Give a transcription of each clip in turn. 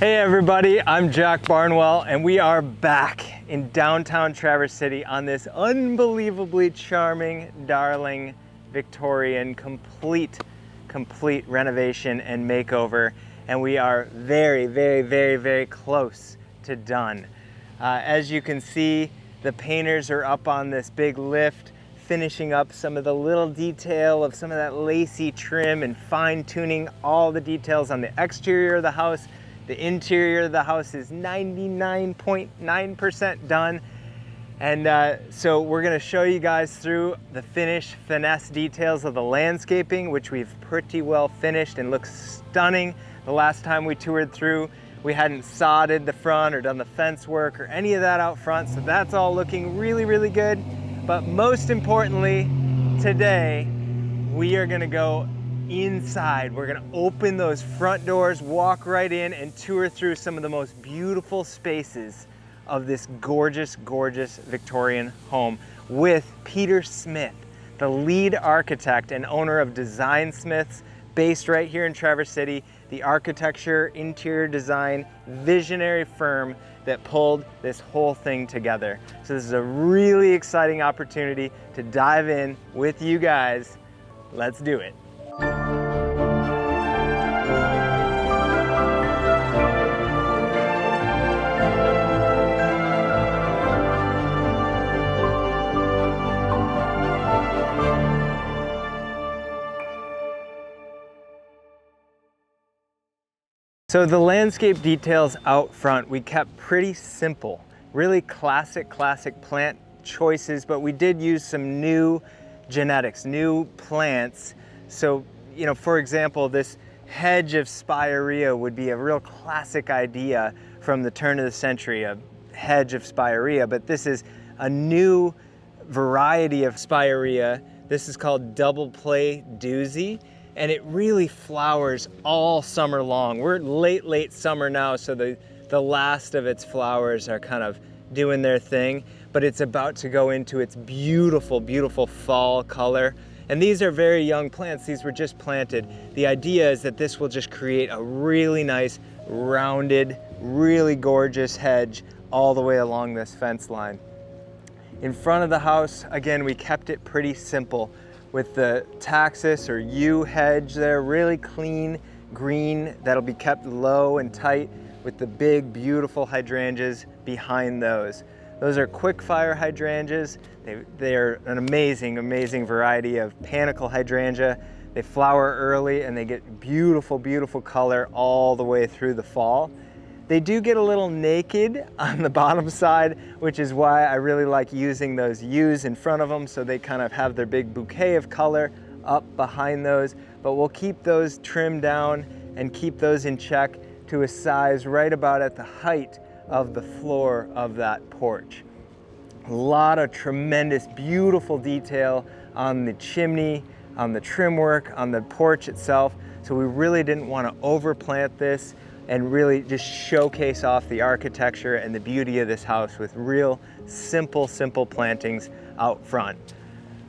Hey everybody, I'm Jack Barnwell and we are back in downtown Traverse City on this unbelievably charming, darling, Victorian, complete renovation and makeover. And we are very close to done. As you can see, the painters are up on this big lift, finishing up some of the little detail of some of that lacy trim and fine tuning all the details on the exterior of the house. The interior of the house is 99.9% done. And so we're gonna show you guys through the finesse details of the landscaping, which we've pretty well finished and looks stunning. The last time we toured through, we hadn't sodded the front or done the fence work or any of that out front. So that's all looking really good. But most importantly, today, we are gonna go inside. We're gonna open those front doors, walk right in and tour through some of the most beautiful spaces of this gorgeous Victorian home with Peter Smith, the lead architect and owner of Design Smiths, based right here in Traverse City, the architecture, interior design, visionary firm that pulled this whole thing together. So this is a really exciting opportunity to dive in with you guys. Let's do it. So the landscape details out front, we kept pretty simple, really classic plant choices, but we did use some new genetics, new plants. So, you know, for example, this hedge of spirea would be a real classic idea from the turn of the century, a hedge of spirea, but this is a new variety of spirea. This is called double play doozy, and it really flowers all summer long. We're late summer now, so the last of its flowers are kind of doing their thing, but it's about to go into its beautiful fall color. And these are very young plants. These were just planted. The idea is that this will just create a really nice, rounded, really gorgeous hedge all the way along this fence line. In front of the house, again, we kept it pretty simple with the taxus or yew hedge there, really clean green that'll be kept low and tight with the big, beautiful hydrangeas behind those. Those are quick fire hydrangeas. They're an amazing variety of panicle hydrangea. They flower early and they get beautiful color all the way through the fall. They do get a little naked on the bottom side, which is why I really like using those yews in front of them, so they kind of have their big bouquet of color up behind those. But we'll keep those trimmed down and keep those in check to a size right about at the height of the floor of that porch. A lot of tremendous, beautiful detail on the chimney, on the trim work, on the porch itself. So we really didn't want to overplant this and really just showcase off the architecture and the beauty of this house with real simple plantings out front.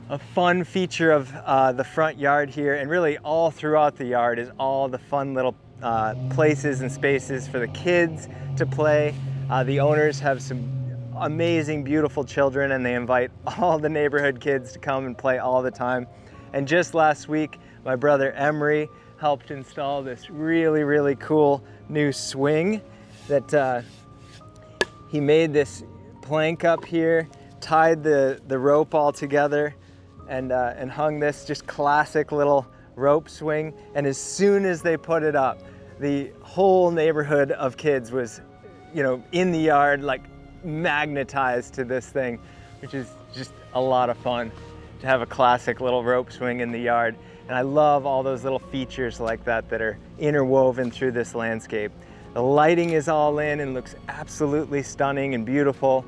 A fun feature of the front yard here, and really all throughout the yard, is all the fun little places and spaces for the kids to play. The owners have some amazing, beautiful children, and they invite all the neighborhood kids to come and play all the time. And just last week, my brother Emery helped install this really cool new swing that he made. This plank up here, tied the rope all together, and hung this just classic little rope swing. And as soon as they put it up, the whole neighborhood of kids was, you know, in the yard, like magnetized to this thing, which is just a lot of fun to have a classic little rope swing in the yard. And I love all those little features like that that are interwoven through this landscape. The lighting is all in and looks absolutely stunning and beautiful.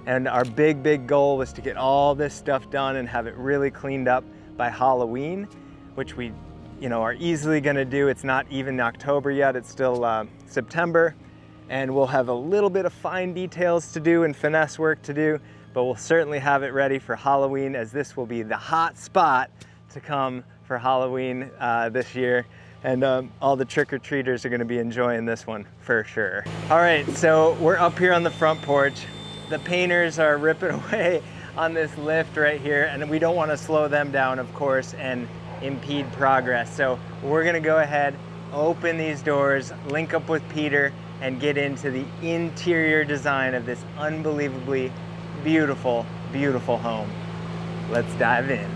And our big goal was to get all this stuff done and have it really cleaned up by Halloween, which we, you know, are easily gonna do. It's not even October yet, it's still September. And we'll have a little bit of fine details to do and finesse work to do, but we'll certainly have it ready for Halloween, as this will be the hot spot to come for Halloween this year. And all the trick-or-treaters are gonna be enjoying this one for sure. All right, so we're up here on the front porch. The painters are ripping away on this lift right here, and we don't wanna slow them down, of course, and impede progress. So we're gonna go ahead, open these doors, link up with Peter, and get into the interior design of this unbelievably beautiful, beautiful home. Let's dive in.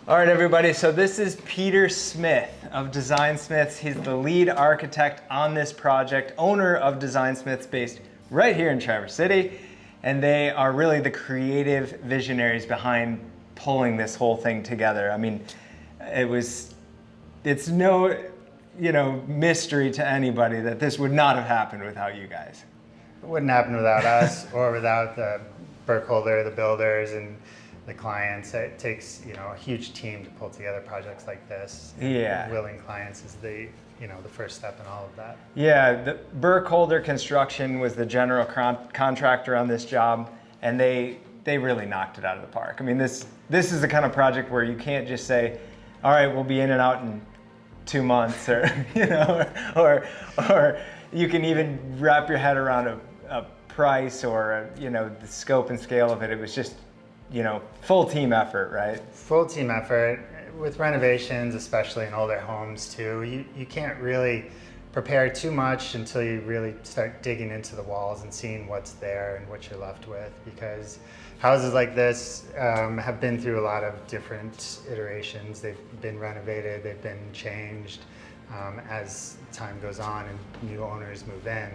All right, everybody, so this is Peter Smith of Design Smiths. He's the lead architect on this project, owner of Design Smiths based right here in Traverse City. And they are really the creative visionaries behind pulling this whole thing together. I mean, it's no, mystery to anybody that this would not have happened without you guys. It wouldn't happen without us or without the Burkholder, the builders, and the clients. It takes, a huge team to pull together projects like this. Yeah. And willing clients is the first step in all of that. Yeah, the Burkholder Construction was the general contractor on this job, and they really knocked it out of the park. I mean, this is the kind of project where you can't just say, all right, we'll be in and out in 2 months, or or you can even wrap your head around a price or the scope and scale of it. It was just full team effort, right? Full team effort. With renovations, especially in older homes too, you can't really prepare too much until you really start digging into the walls and seeing what's there and what you're left with, because houses like this have been through a lot of different iterations. They've been renovated, they've been changed as time goes on and new owners move in.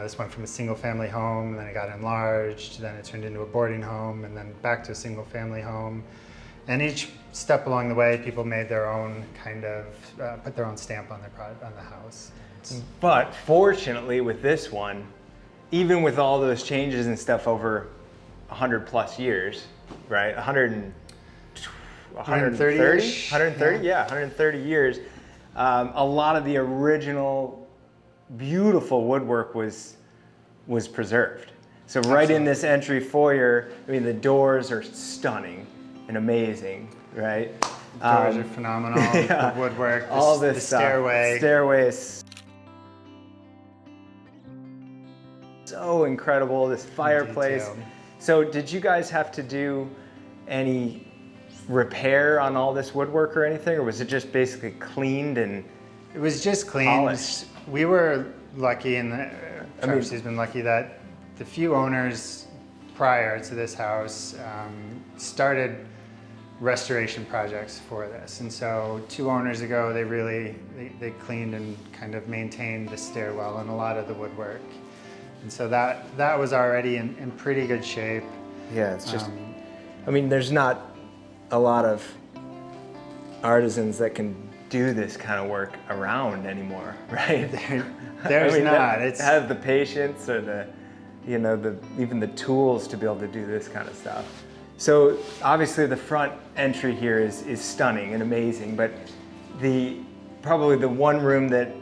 This went from a single family home, and then it got enlarged, then it turned into a boarding home, and then back to a single family home. And each step along the way, people made their own put their own stamp on the house. But fortunately with this one, even with all those changes and stuff over 100 plus years, right? 130? 130, yeah, 130 years. A lot of the original beautiful woodwork was preserved. So right Absolutely. in this entry foyer, I mean, the doors are stunning and amazing, right? Doors are phenomenal. Yeah. The woodwork, all this the stuff. stairway. The stairway is so incredible. This fireplace. Detailed. So did you guys have to do any repair on all this woodwork or anything, or was it just basically cleaned and It was just cleaned. polished? We were lucky, and Traverse has been lucky that the few owners prior to this house started restoration projects for this. And so 2 owners ago, they cleaned and kind of maintained the stairwell and a lot of the woodwork. And so that was already in pretty good shape. Yeah, it's just, I mean, there's not a lot of artisans that can do this kind of work around anymore, right? There's not. It's have the patience or the even the tools to be able to do this kind of stuff. So obviously the front entry here is stunning and amazing, but probably the one room that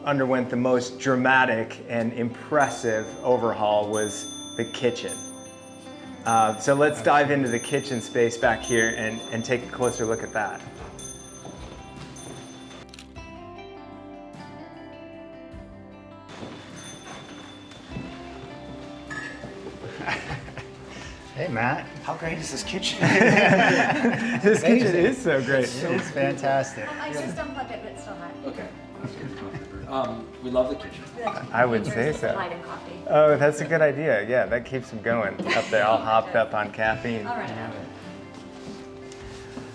underwent the most dramatic and impressive overhaul was the kitchen. So let's dive into the kitchen space back here and take a closer look at that. Hey, Matt. How great is this kitchen? This kitchen is so great. It's fantastic. I just unplugged it, but it's still hot. Okay. We love the kitchen. I would say so. Light and coffee. Oh, that's a good idea. Yeah, that keeps them going up there, all hopped up on caffeine. All right.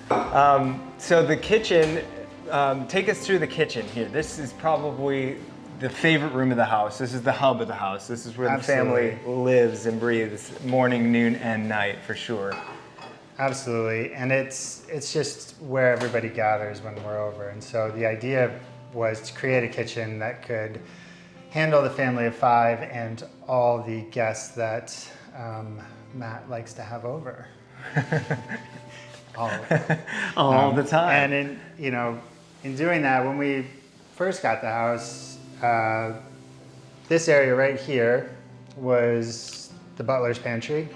Now. So the kitchen, take us through the kitchen here. This is probably the favorite room of the house. This is the hub of the house. This is where Absolutely. the family lives and breathes morning, noon, and night for sure. Absolutely, and it's just where everybody gathers when we're over. And so the idea was to create a kitchen that could handle the family of 5 and all the guests that Matt likes to have over. All of them. All the time. And in doing that, when we first got the house, this area right here was the butler's pantry.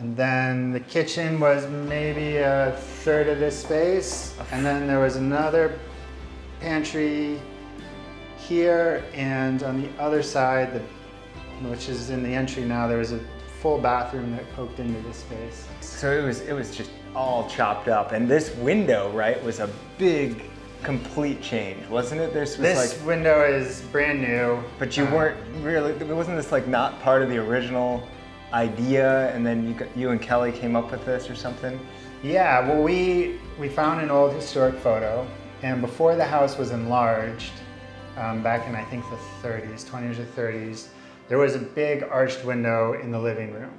And then the kitchen was maybe a third of this space. And then there was another pantry here, and on the other side, which is in the entry now, there was a full bathroom that poked into this space. So it was just all chopped up, and this window, right, was a big, complete change, wasn't it? This window is brand new. But you weren't really. Wasn't this like not part of the original idea, and then you and Kelly came up with this or something? Yeah. Well, we found an old historic photo, and before the house was enlarged, back in I think the 30s, 20s or 30s, there was a big arched window in the living room.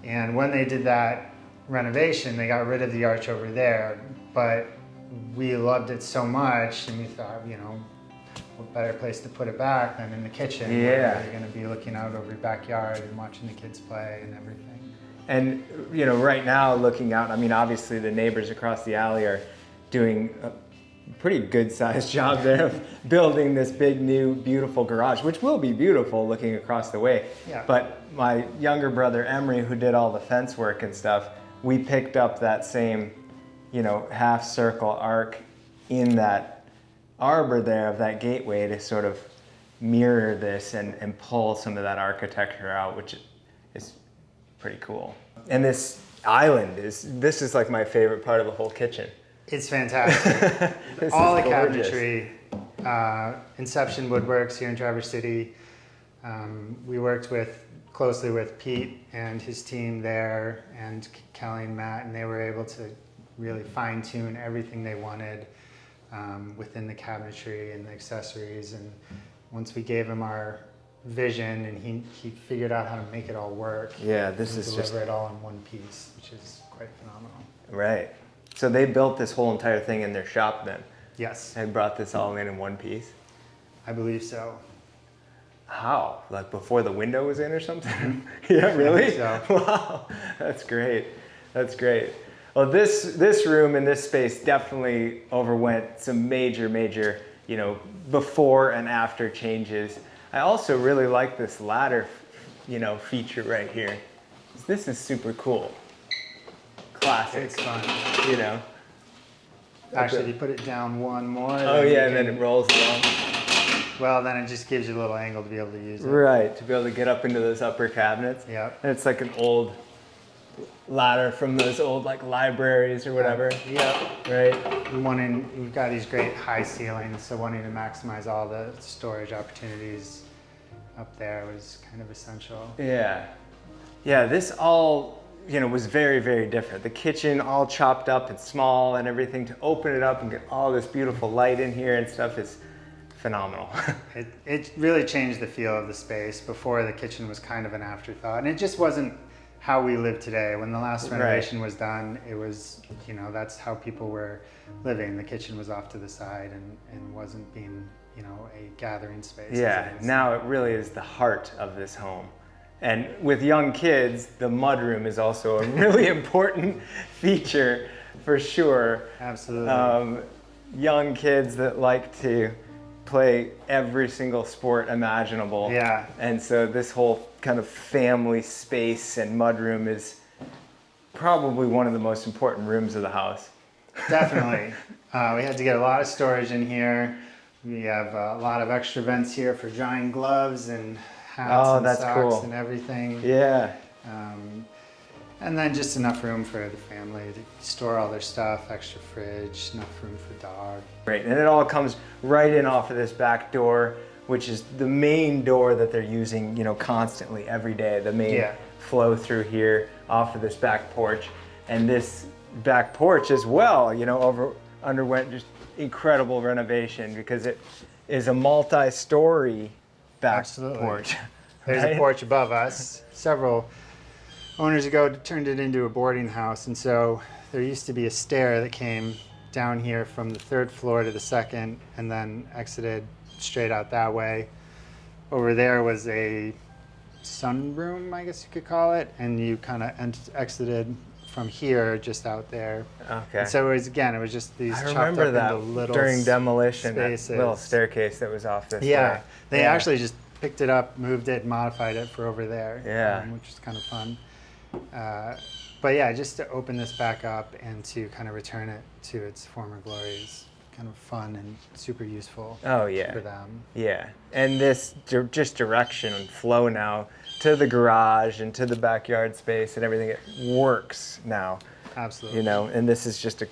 And when they did that renovation, they got rid of the arch over there, but we loved it so much, and we thought, you know, what better place to put it back than in the kitchen. Yeah. Where you're gonna be looking out over your backyard and watching the kids play and everything. And, you know, right now looking out, I mean, obviously the neighbors across the alley are doing a pretty good sized job there of building this big new beautiful garage, which will be beautiful looking across the way. Yeah. But my younger brother Emery, who did all the fence work and stuff, we picked up that same, you know, half circle arc in that arbor there of that gateway to sort of mirror this and pull some of that architecture out, which is pretty cool. And this island this is like my favorite part of the whole kitchen. It's fantastic. All the cabinetry, Inception Woodworks here in Traverse City. We worked closely with Pete and his team there, and Kelly and Matt, and they were able to really fine tune everything they wanted within the cabinetry and the accessories. And once we gave him our vision, and he figured out how to make it all work. Yeah, this is just deliver it all in one piece, which is quite phenomenal. right. So they built this whole entire thing in their shop then, Yes, and brought this all in one piece. I believe so. How? Like before the window was in or something? Yeah, really? So. Wow, that's great. That's great. Well, this room and this space definitely overwent some major, you know, before and after changes. I also really like this ladder, you know, feature right here. This is super cool. Classic. It's fun. You know. Actually, if you put it down one more. Oh yeah, and you then it rolls along. Well, then it just gives you a little angle to be able to use it. Right, to be able to get up into those upper cabinets. Yep. And it's like an old ladder from those old like libraries or whatever. Yep. Right. We've got these great high ceilings, so wanting to maximize all the storage opportunities up there was kind of essential. Yeah. Yeah, this all, you know, was very different. The kitchen all chopped up and small and everything, to open it up and get all this beautiful light in here and stuff is phenomenal. It really changed the feel of the space. Before, the kitchen was kind of an afterthought, and it just wasn't how we live today. When the last renovation was done, it was, you know, that's how people were living. The kitchen was off to the side and wasn't being, you know, a gathering space. Yeah, now it really is the heart of this home. And with young kids, the mudroom is also a really important feature for sure. Absolutely. Young kids that like to play every single sport imaginable. Yeah. And so this whole kind of family space and mudroom is probably one of the most important rooms of the house. Definitely. We had to get a lot of storage in here. We have a lot of extra vents here for drying gloves and hats and that's socks cool. and everything. Yeah. And then just enough room for the family to store all their stuff, extra fridge, enough room for dog. Great, and it all comes right in off of this back door, which is the main door that they're using, you know, constantly every day. The main flow through here off of this back porch, and this back porch as well, you know, underwent just incredible renovation because it is a multi-story back porch. There's a porch above us. Several owners ago turned it into a boarding house, and so there used to be a stair that came down here from the 3rd floor to the 2nd and then exited straight out that way. Over there was a sunroom, I guess you could call it, and you kind of exited from here just out there. Okay. And so it was just these I chopped remember up that into little during demolition, spaces. that little staircase that was off this Yeah, way. they actually just picked it up, moved it, modified it for over there. Yeah. Which is kind of fun. But yeah, just to open this back up and to kind of return it to its former glory is kind of fun and super useful Oh yeah. for them. Yeah, and this just direction and flow now to the garage and to the backyard space and everything, it works now. Absolutely. You know, and this is just a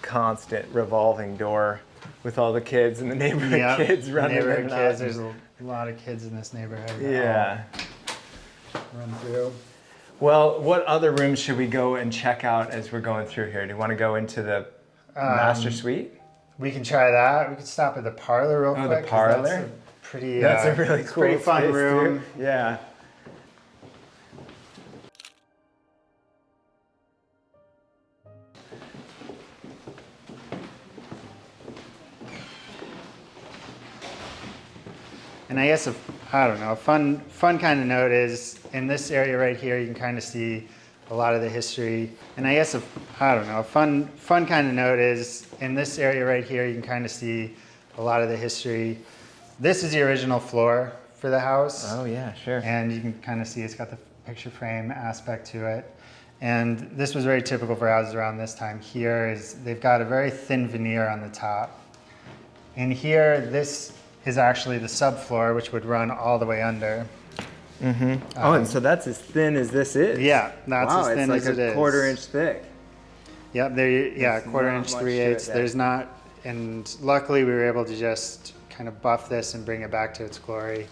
constant revolving door with all the kids and the neighborhood Yep. kids running in Neighborhood and kids. out. There's a lot of kids in this neighborhood. that Yeah. all Run through. Well, what other rooms should we go and check out as we're going through here? Do you want to go into the master suite? We can try that. We could stop at the parlor real Oh, quick. the 'cause parlor? That's a pretty. That's a really it's cool pretty fun space, room. too. Yeah. And I guess I don't know, a fun kind of note is in this area right here, you can kind of see a lot of the history. And I guess I don't know, a fun kind of note is in this area right here, you can kind of see a lot of the history. This is the original floor for the house. Oh yeah, sure. And you can kind of see it's got the picture frame aspect to it. And this was very typical for houses around this time. Here is, they've got a very thin veneer on the top. And here, this is actually the subfloor, which would run all the way under. Oh, and so that's as thin as this is. Yeah, that's wow, as thin it's as like it a is. quarter-inch thick. Yep, yeah, There's quarter not inch, much 3/8. to it there. There's not, and luckily we were able to just kind of buff this and bring it back to its glory.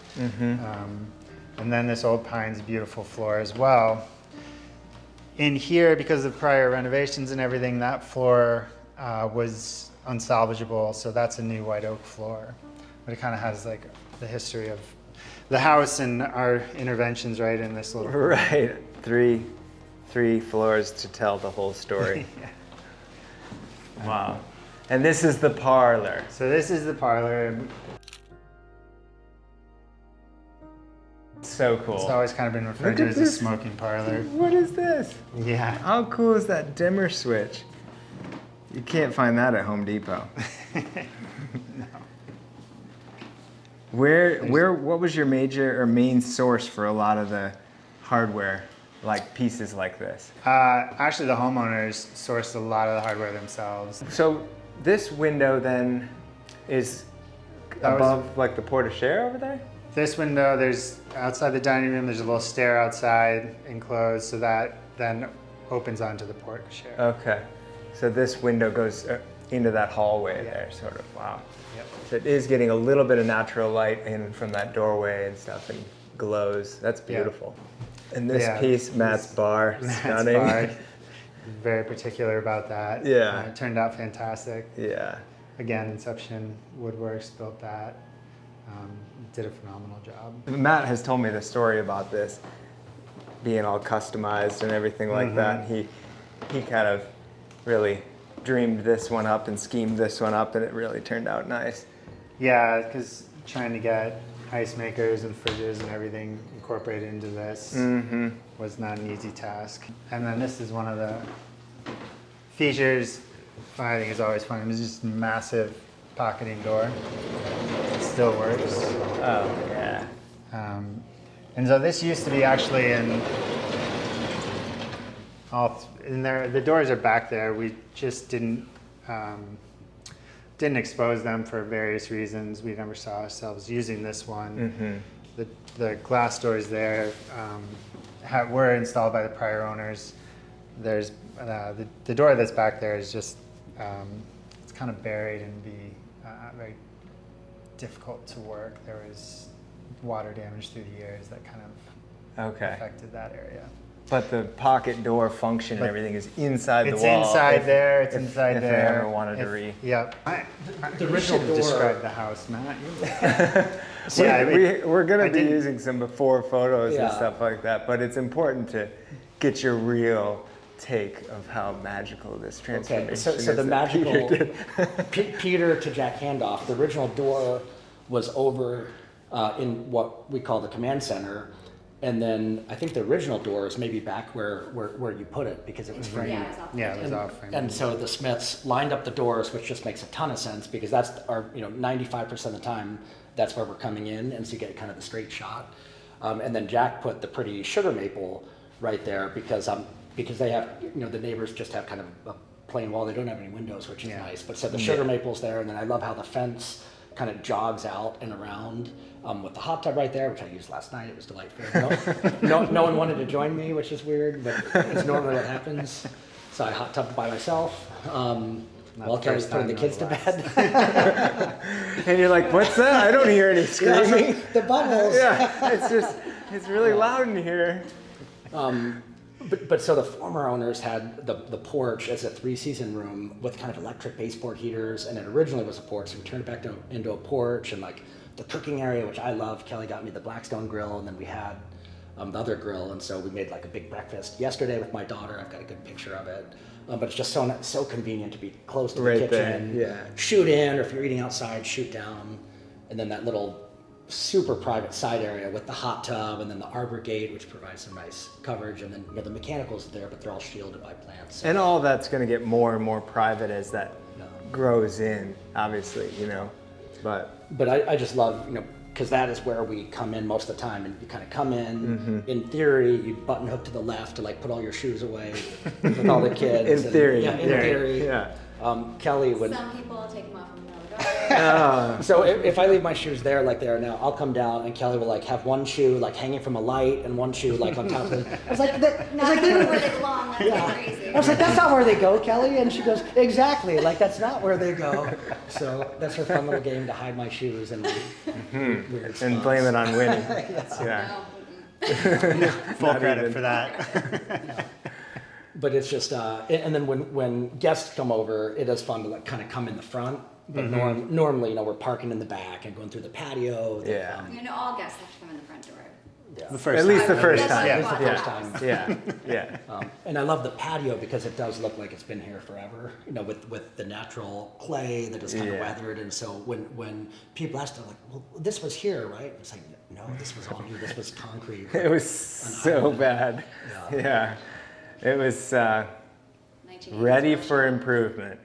And then this old pine's beautiful floor as well. In here, because of prior renovations and everything, that floor was unsalvageable, so that's a new white oak floor. But it kind of has like the history of the house and our interventions right in this little. Right, three floors to tell the whole story. Wow. And this is the parlor. So this is the parlor. So cool. It's always kind of been referred Look to at as a this. smoking parlor. What is this? Yeah. How cool is that dimmer switch? You can't find that at Home Depot. What was your major or main source for a lot of the hardware, like pieces like this? Actually, the homeowners sourced a lot of the hardware themselves. So this window then is That was- above like the porte-cochere over there? This window, there's outside the dining room, there's a little stair outside enclosed, so that then opens onto the porch. Okay. So this window goes into that hallway there, sort of. Wow. Yep. So it is getting a little bit of natural light in from that doorway and stuff, and glows. That's beautiful. And this Yeah, piece, Matt's bar, Matt's stunning. bar. Very particular about that. Yeah. It turned out fantastic. Yeah. Again, Inception Woodworks built that. Did a phenomenal job. Matt has told me the story about this being all customized and everything like that. He kind of really dreamed this one up and schemed this one up, and it really turned out nice. Yeah, because trying to get ice makers and fridges and everything incorporated into this was not an easy task. And then this is one of the features I think is always fun. It's just a massive pocketing door. It still works. Oh, yeah. And so this used to be actually the doors are back there. We just didn't expose them for various reasons. We never saw ourselves using this one. The glass doors there were installed by the prior owners. There's the door that's back there is just it's kind of buried and be very difficult to work. There was water damage through the years that kind of affected that area. But the pocket door function and everything is inside the It's wall. inside there. It's inside if there. I ever wanted to Yep. The You original should door- describe the house, Matt. We're going to be didn't- using some before photos and Yeah. stuff like that, but it's important to get your real take of how magical this transformation Okay, so is. the that magical Peter did. Peter to Jack handoff. The original door was over in what we call the command center, and then I think the original door is maybe back where you put it because it was framed. Yeah, it was off. Yeah, it was off frame. And so the Smiths lined up the doors, which just makes a ton of sense because that's our 95% of the time that's where we're coming in, and so you get kind of the straight shot. And then Jack put the pretty sugar maple right there because they have, you know, the neighbors just have kind of a plain wall. They don't have any windows, which is nice. But so the sugar maple's there, and then I love how the fence kind of jogs out and around with the hot tub right there, which I used last night. It was delightful. No one wanted to join me, which is weird, but it's normally what happens. So I hot tubbed by myself while Kelly's putting the kids to bed. And you're like, what's that? I don't hear any screaming. The bubbles. Yeah, it's really loud in here. But so the former owners had the porch as a 3-season room with kind of electric baseboard heaters, and it originally was a porch, so we turned it back into a porch, and like the cooking area, which I love. Kelly got me the Blackstone grill, and then we had the other grill, and so we made like a big breakfast yesterday with my daughter. I've got a good picture of it. But it's just so convenient to be close to the kitchen. There, yeah. Shoot in, or if you're eating outside, shoot down, and then that little super private side area with the hot tub, and then the arbor gate, which provides some nice coverage, and then, you know, the mechanicals are there, but they're all shielded by plants. And all that's going to get more and more private as that grows in, obviously, you know. But I just love, you know, because that is where we come in most of the time, and you kind of come in. In theory, you button hook to the left to like put all your shoes away with all the kids. In theory. Yeah, in theory. Yeah. Kelly would. Some people take them off in the middle of the garden. So if I leave my shoes there like they are now, I'll come down and Kelly will like have one shoe like hanging from a light and one shoe like on top of it. I was like, Not even where they belong. Let's get crazy. I was like, that's not where they go, Kelly. And she goes, exactly. Like that's not where they go. So that's her fun little game to hide my shoes and weird spots. And blame it on Winnie. Full credit for that. But it's just, and then when guests come over, it is fun to like kind of come in the front. But normally, you know, we're parking in the back and going through the patio. Yeah. You know, all guests have to come in the front door. Yeah. The first At least time. the first That's time. like It's the what first happens. time. Yeah. And I love the patio because it does look like it's been here forever, you know, with the natural clay that is kind of weathered. And so when people ask, they're like, well, this was here, right? It's like, no, this was all new. This was concrete. It was so bad. Yeah. It was ready for improvement.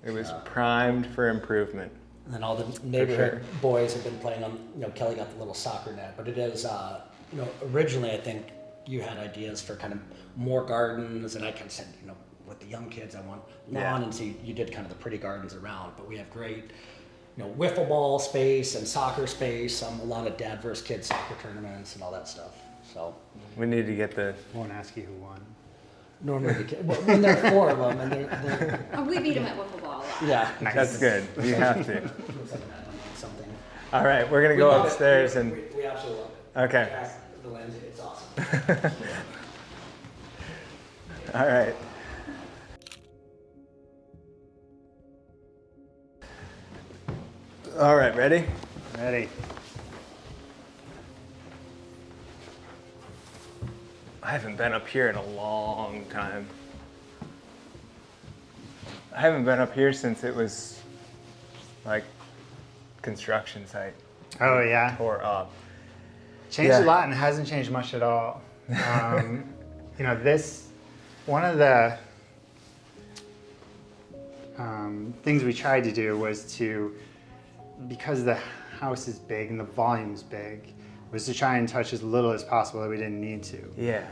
It was primed for improvement. And then all the neighborhood boys have been playing on, you know, Kelly got the little soccer net, but it is, you know, originally I think you had ideas for kind of more gardens, and I kind of said, you know, with the young kids, I want lawn, and so you did kind of the pretty gardens around, but we have great, you know, wiffle ball space and soccer space, a lot of dad versus kid soccer tournaments and all that stuff, so. We need to get the... Won't ask you who won. Normally the kids, when there are 4 of them, and they're Oh, we beat them at wiffle ball a lot. yeah. That's good. You have to. Something. All right, we're going to go upstairs and... We absolutely love it. Okay. The landscape, it's awesome. All right. All right, ready? Ready. I haven't been up here in a long time. I haven't been up here since it was like construction site. Oh yeah. Tore up. Changed a lot and hasn't changed much at all. You know, one of the things we tried to do was to, because the house is big and the volume's big, was to try and touch as little as possible that we didn't need to. Yeah.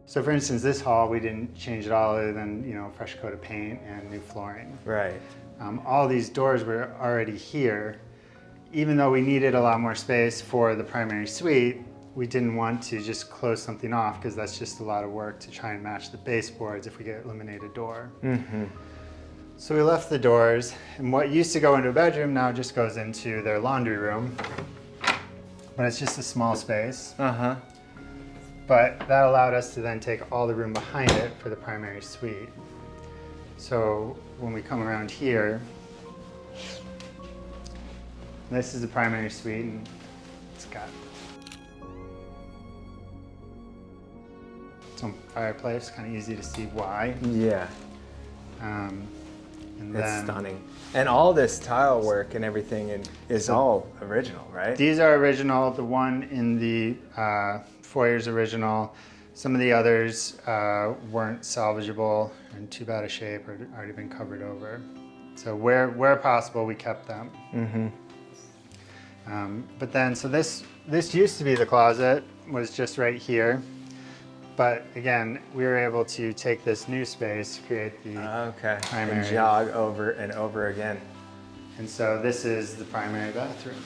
So for instance, this hall, we didn't change at all other than, you know, a fresh coat of paint and new flooring. Right. All these doors were already here. Even though we needed a lot more space for the primary suite, we didn't want to just close something off because that's just a lot of work to try and match the baseboards if we could eliminate a door. So we left the doors, and what used to go into a bedroom now just goes into their laundry room. But it's just a small space. But that allowed us to then take all the room behind it for the primary suite. So when we come around here, this is the primary suite, and it's got its own fireplace, kind of easy to see why. Yeah. And It's then stunning. And all this tile work and everything is all original, right? these are original. The one in the foyer is original. Some of the others weren't salvageable, in too bad a shape, or already been covered over. So where possible, we kept them. But then, so this used to be the closet, was just right here. But again, we were able to take this new space, create the Okay. primary. And jog over and over again. And so this is the primary bathroom.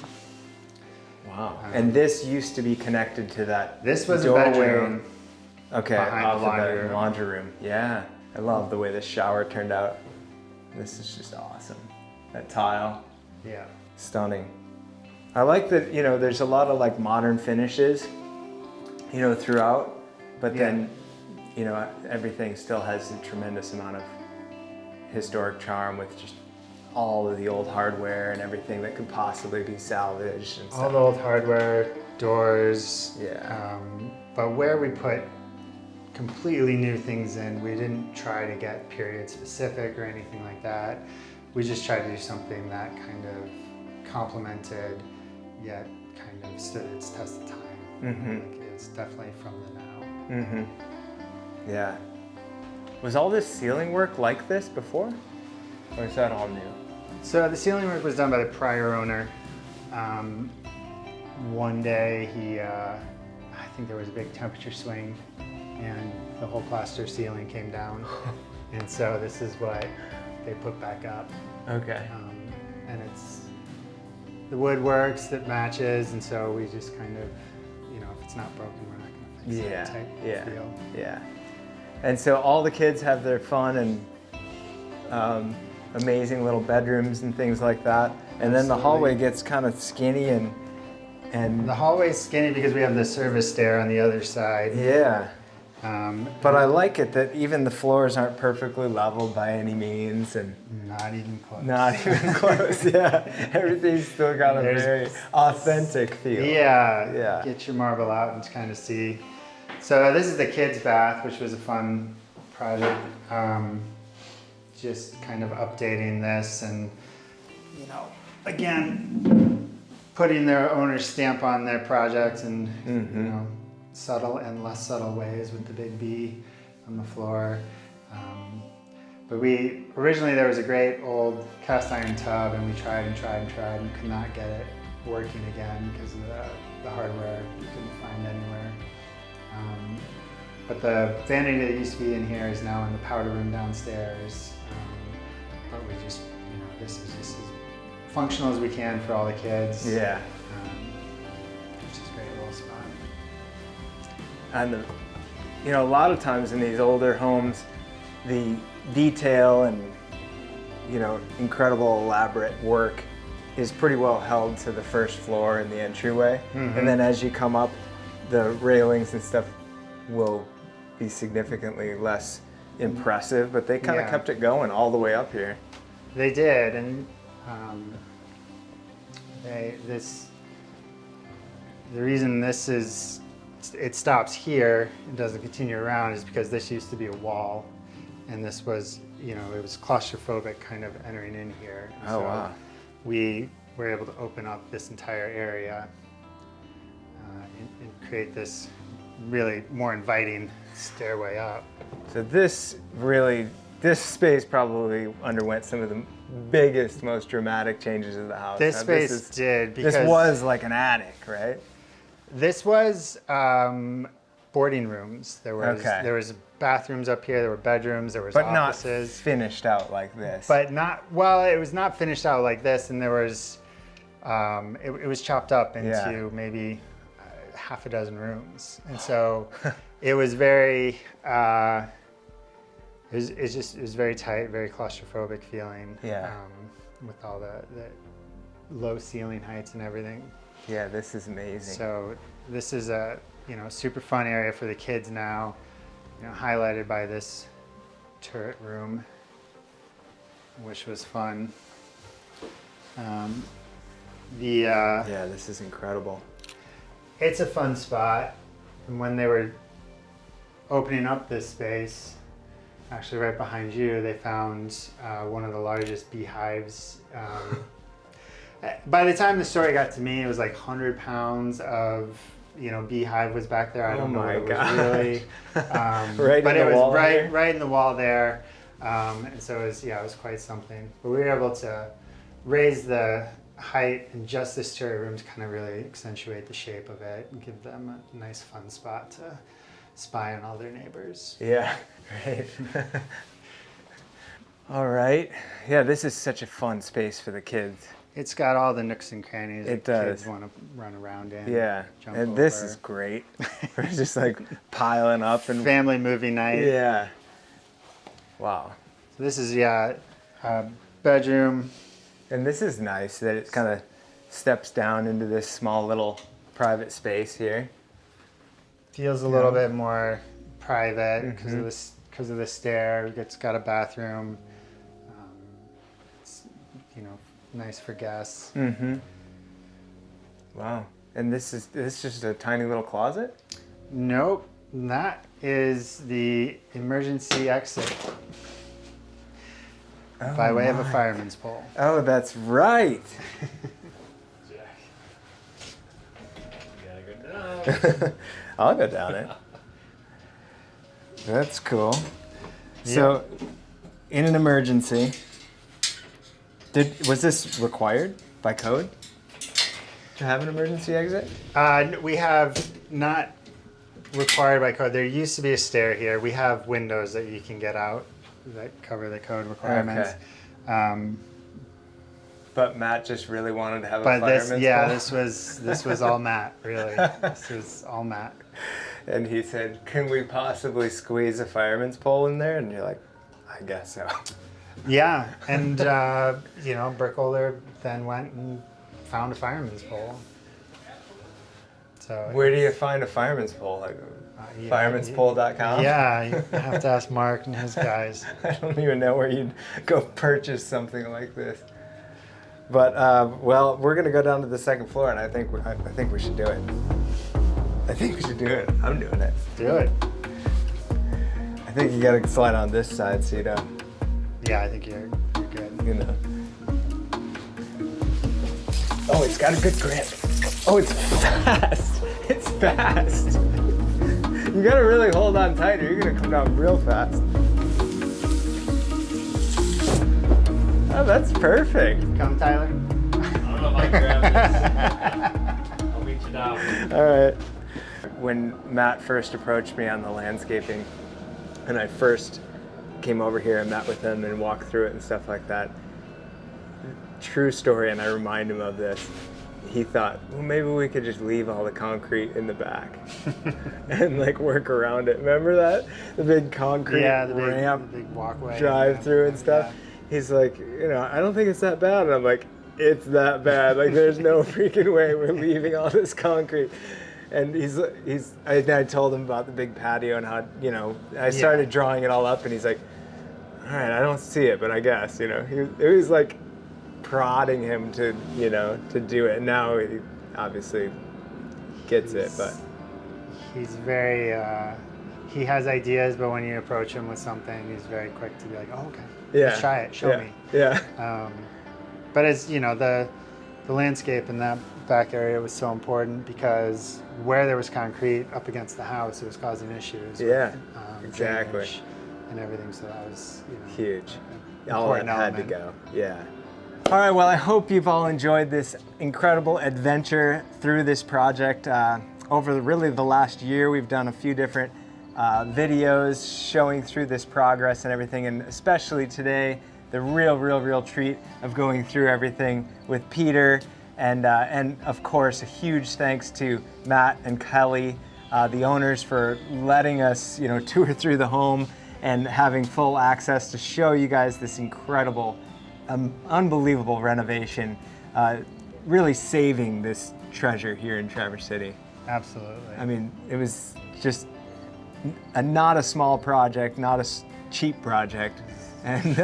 Wow. And this used to be connected to that This was doorway. a bedroom. Okay, behind off the of laundry the room. laundry room. Yeah. I love the way this shower turned out. This is just awesome. That tile, Yeah. stunning. I like that, you know, there's a lot of like modern finishes, you know, throughout, but then, you know, everything still has a tremendous amount of historic charm with just all of the old hardware and everything that could possibly be salvaged and All stuff. the old hardware, doors. Yeah. But where we put completely new things in, we didn't try to get period specific or anything like that. We just tried to do something that kind of complemented, yet kind of stood its test of time. Like it's definitely from the now. Yeah. Was all this ceiling work like this before? Or is that all new? So the ceiling work was done by the prior owner. One day I think there was a big temperature swing and the whole plaster ceiling came down. And so this is what they put back up. Okay. And it's, the wood works, that matches, and so we just kind of, you know, if it's not broken, we're not gonna fix it type feel. Yeah. And so all the kids have their fun and amazing little bedrooms and things like that. And then the hallway gets kind of skinny and The hallway's skinny because we have the service stair on the other side. yeah. But I like it that even the floors aren't perfectly leveled by any means, and Not even close. not even close. Yeah, everything's still got a very authentic feel. Yeah, Yeah. get your marble out and kind of see. So this is the kids' bath, which was a fun project. Just kind of updating this and, you know, again, putting their owner's stamp on their project and, you know, subtle and less subtle ways with the big B on the floor. But originally there was a great old cast iron tub and we tried and could not get it working again because of the hardware you couldn't find anywhere. But the vanity that used to be in here is now in the powder room downstairs. But we just, you know, this is just as functional as we can for all the kids. Yeah. Which is a great little spot. And you know, a lot of times in these older homes, the detail and, you know, incredible elaborate work is pretty well held to the first floor and the entryway. And then as you come up, the railings and stuff will be significantly less impressive, but they kind of kept it going all the way up here. They did, and the reason it stops here and doesn't continue around is because this used to be a wall, and this was, you know, it was claustrophobic kind of entering in here. Oh, so wow. We were able to open up this entire area and create this really more inviting stairway up. So this space probably underwent some of the biggest, most dramatic changes of the house. This Now, space did, because this was like an attic, right? this was boarding rooms. There was bathrooms up here, there were bedrooms, there was But offices. not finished out like this. But not, well, it was not finished out like this, and there was, it was chopped up into maybe half a dozen rooms. And so it was very, it was very tight, very claustrophobic feeling. Yeah. With all the low ceiling heights and everything. Yeah, this is amazing. So this is a, you know, super fun area for the kids now, you know, highlighted by this turret room, which was fun. Yeah, this is incredible. It's a fun spot. And when they were opening up this space, actually right behind you, they found one of the largest beehives. By the time the story got to me, it was like 100 pounds of, you know, beehive was back there. I don't know what it was really. Right but in it the was wall right, there? right in the wall there. And so it was quite something. But we were able to raise the height and just the stair rooms kind of really accentuate the shape of it and give them a nice fun spot to spy on all their neighbors. Yeah, right. All right. Yeah, this is such a fun space for the kids. It's got all the nooks and crannies It that does. kids want to run around in. Yeah, jump and this over. is great. We're just like piling up and Family movie night. yeah. Wow. So this is, bedroom. And this is nice that it kind of steps down into this small little private space here. Feels a little bit more private because of the stair. It's got a bathroom. It's nice for guests. Mm-hmm. Wow. And this is just a tiny little closet? Nope, that is the emergency exit by way of a fireman's pole. Oh, that's right. I'll go down it. That's cool. So, in an emergency, was this required by code to have an emergency exit? We have not required by code. There used to be a stair here. We have windows that you can get out that cover the code requirements. Okay. But Matt just really wanted to have a But fireman's pole. this was all Matt, really. This was all Matt. And he said, "Can we possibly squeeze a fireman's pole in there?" And you're like, "I guess so." Yeah, and Burkholder then went and found a fireman's pole. So Where do you find a fireman's pole? Like firemanspole.com? Yeah, you have to ask Mark and his guys. I don't even know where you'd go purchase something like this. But well, we're gonna go down to the second floor, and I think we should do it. I think we should do it. I'm doing it. Do it. I think you gotta slide on this side so you don't, Yeah, I think you're good. you know. Oh, it's got a good grip. Oh, it's fast. It's fast. You gotta really hold on tight, or you're gonna come down real fast. Oh, that's perfect. Come, Tyler. I don't know if I can grab this. I'll reach it out. All right. When Matt first approached me on the landscaping, and I first came over here and met with him and walked through it and stuff like that, true story, and I remind him of this. He thought, well, maybe we could just leave all the concrete in the back and like work around it. Remember that? The big concrete ramp, the big walkway, drive through and stuff. Yeah. He's like, I don't think it's that bad. And I'm like, it's that bad. Like, there's no freaking way we're leaving all this concrete. And I told him about the big patio and how, I started drawing it all up, and he's like, all right, I don't see it, but I guess, it was like prodding him to do it. And now he obviously gets it, but he's very, he has ideas, but when you approach him with something, he's very quick to be like, oh, okay, let's try it, show me. Yeah. But as the landscape in that back area was so important because where there was concrete up against the house, it was causing issues. Yeah, with, exactly. drainage and everything, so that was huge. All that important had to element. go. Yeah. All right, well, I hope you've all enjoyed this incredible adventure through this project. Over really the last year, we've done a few different videos showing through this progress and everything, and especially today, the real treat of going through everything with Peter, and of course, a huge thanks to Matt and Kelly, the owners, for letting us, tour through the home and having full access to show you guys this incredible, unbelievable renovation, really saving this treasure here in Traverse City. Absolutely. I mean, it was just not a small project, not a cheap project, and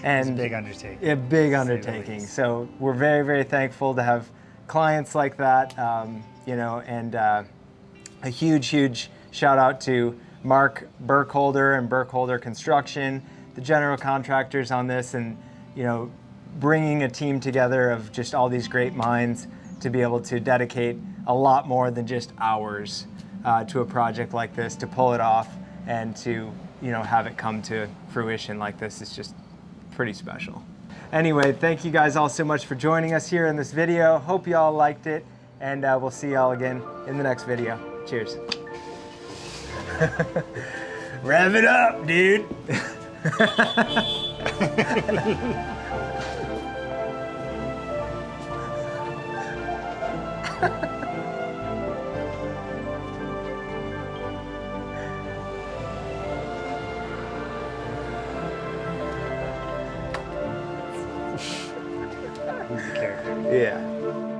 It's a big undertaking. A big undertaking. So we're very thankful to have clients like that, and a huge shout out to Mark Burkholder and Burkholder Construction, the general contractors on this, and bringing a team together of just all these great minds to be able to dedicate a lot more than just hours to a project like this, to pull it off and to have it come to fruition like this is just pretty special. Anyway, thank you guys all so much for joining us here in this video. Hope you all liked it, and we'll see y'all again in the next video. Cheers. Rev it up, dude. He's a character. Yeah.